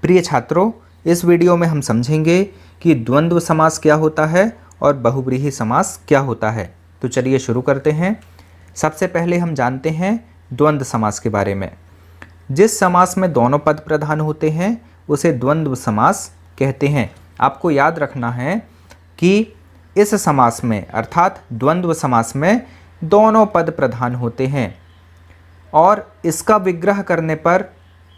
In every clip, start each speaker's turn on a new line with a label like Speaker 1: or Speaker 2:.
Speaker 1: प्रिय छात्रों, इस वीडियो में हम समझेंगे कि द्वंद्व समास क्या होता है और बहुव्रीहि समास क्या होता है। तो चलिए शुरू करते हैं। सबसे पहले हम जानते हैं द्वंद्व समास के बारे में। जिस समास में दोनों पद प्रधान होते हैं उसे द्वंद्व समास कहते हैं। आपको याद रखना है कि इस समास में अर्थात द्वंद्व समास में दोनों पद प्रधान होते हैं और इसका विग्रह करने पर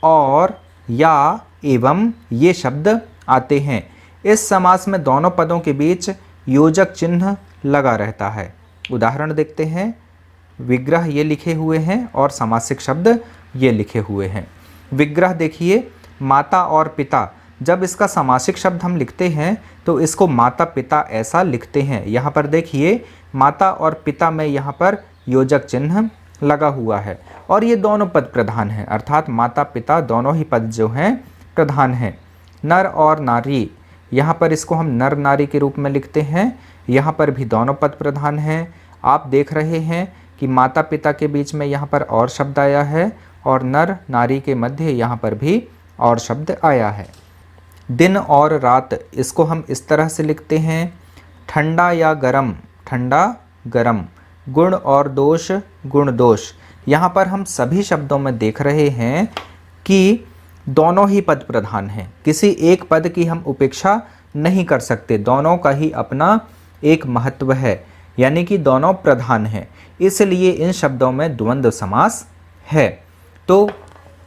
Speaker 1: और, या, एवं ये शब्द आते हैं। इस समास में दोनों पदों के बीच योजक चिन्ह लगा रहता है। उदाहरण देखते हैं। विग्रह ये लिखे हुए हैं और समासिक शब्द ये लिखे हुए हैं। विग्रह देखिए, माता और पिता। जब इसका समासिक शब्द हम लिखते हैं तो इसको माता पिता ऐसा लिखते हैं। यहाँ पर देखिए, माता और पिता में यहाँ पर योजक चिन्ह लगा हुआ है और ये दोनों पद प्रधान हैं, अर्थात माता पिता दोनों ही पद जो हैं प्रधान हैं। नर और नारी, यहाँ पर इसको हम नर नारी के रूप में लिखते हैं। यहाँ पर भी दोनों पद प्रधान हैं। आप देख रहे हैं कि माता पिता के बीच में यहाँ पर और शब्द आया है और नर नारी के मध्य यहाँ पर भी और शब्द आया है। दिन और रात, इसको हम इस तरह से लिखते हैं, ठंडा या गरम, ठंडा गरम। गुण और दोष, गुण दोष। यहाँ पर हम सभी शब्दों में देख रहे हैं कि दोनों ही पद प्रधान हैं। किसी एक पद की हम उपेक्षा नहीं कर सकते, दोनों का ही अपना एक महत्व है, यानी कि दोनों प्रधान हैं। इसलिए इन शब्दों में द्वंद्व समास है। तो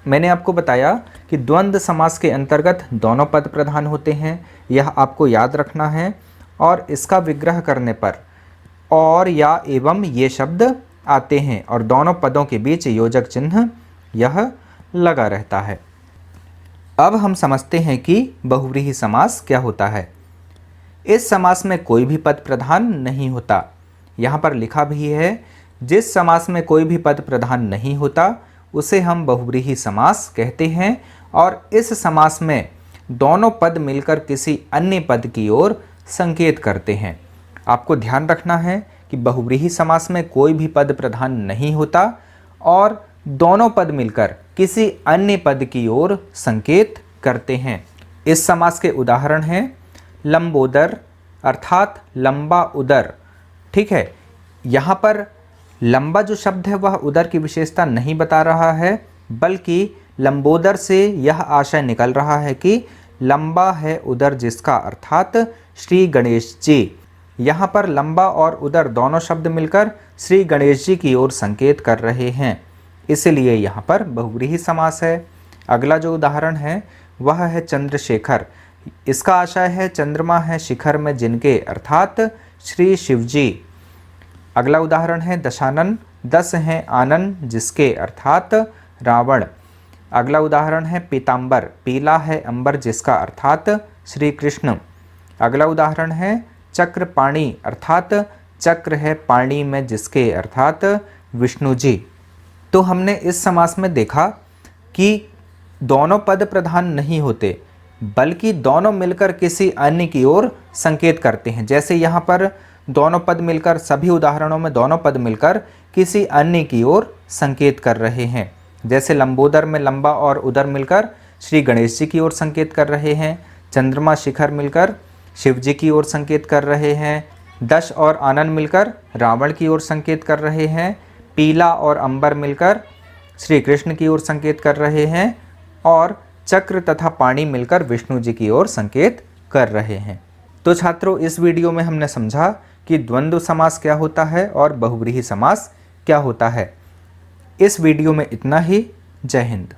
Speaker 1: मैंने आपको बताया कि द्वंद्व समास के अंतर्गत दोनों पद प्रधान होते हैं, यह आपको याद रखना है। और इसका विग्रह करने पर और, या, एवं ये शब्द आते हैं और दोनों पदों के बीच योजक चिन्ह यह लगा रहता है। अब हम समझते हैं कि बहुव्रीहि समास क्या होता है। इस समास में कोई भी पद प्रधान नहीं होता। यहाँ पर लिखा भी है, जिस समास में कोई भी पद प्रधान नहीं होता उसे हम बहुव्रीहि समास कहते हैं और इस समास में दोनों पद मिलकर किसी अन्य पद की ओर संकेत करते हैं। आपको ध्यान रखना है कि बहुव्रीहि समास में कोई भी पद प्रधान नहीं होता और दोनों पद मिलकर किसी अन्य पद की ओर संकेत करते हैं। इस समास के उदाहरण हैं लंबोदर अर्थात लंबा उदर। ठीक है, यहाँ पर लंबा जो शब्द है वह उदर की विशेषता नहीं बता रहा है, बल्कि लंबोदर से यह आशय निकल रहा है कि लंबा है उदर जिसका, अर्थात श्री गणेश जी। यहाँ पर लंबा और उदर दोनों शब्द मिलकर श्री गणेश जी की ओर संकेत कर रहे हैं, इसलिए यहाँ पर बहुव्रीहि समास है। अगला जो उदाहरण है वह है चंद्रशेखर। इसका आशय है चंद्रमा है शिखर में जिनके, अर्थात श्री शिव जी। अगला उदाहरण है दशानन, 10 हैं आनन जिसके, अर्थात रावण। अगला उदाहरण है पीतांबर, पीला है अंबर जिसका, अर्थात श्री कृष्ण। अगला उदाहरण है चक्रपाणी, अर्थात चक्र है पाणी में जिसके, अर्थात विष्णु जी। तो हमने इस समास में देखा कि दोनों पद प्रधान नहीं होते, बल्कि दोनों मिलकर किसी अन्य की ओर संकेत करते हैं। जैसे यहाँ पर दोनों पद मिलकर, सभी उदाहरणों में दोनों पद मिलकर किसी अन्य की ओर संकेत कर रहे हैं। जैसे लंबोदर में लंबा और उदर मिलकर श्री गणेश जी की ओर संकेत कर रहे हैं। चंद्रमा शिखर मिलकर शिव जी की ओर संकेत कर रहे हैं। दश और आनन मिलकर रावण की ओर संकेत कर रहे हैं। पीला और अंबर मिलकर श्री कृष्ण की ओर संकेत कर रहे हैं और चक्र तथा पाणी मिलकर विष्णु जी की ओर संकेत कर रहे हैं। तो छात्रों, इस वीडियो में हमने समझा कि द्वंद्व समास क्या होता है और बहुव्रीहि समास क्या होता है। इस वीडियो में इतना ही। जय हिंद।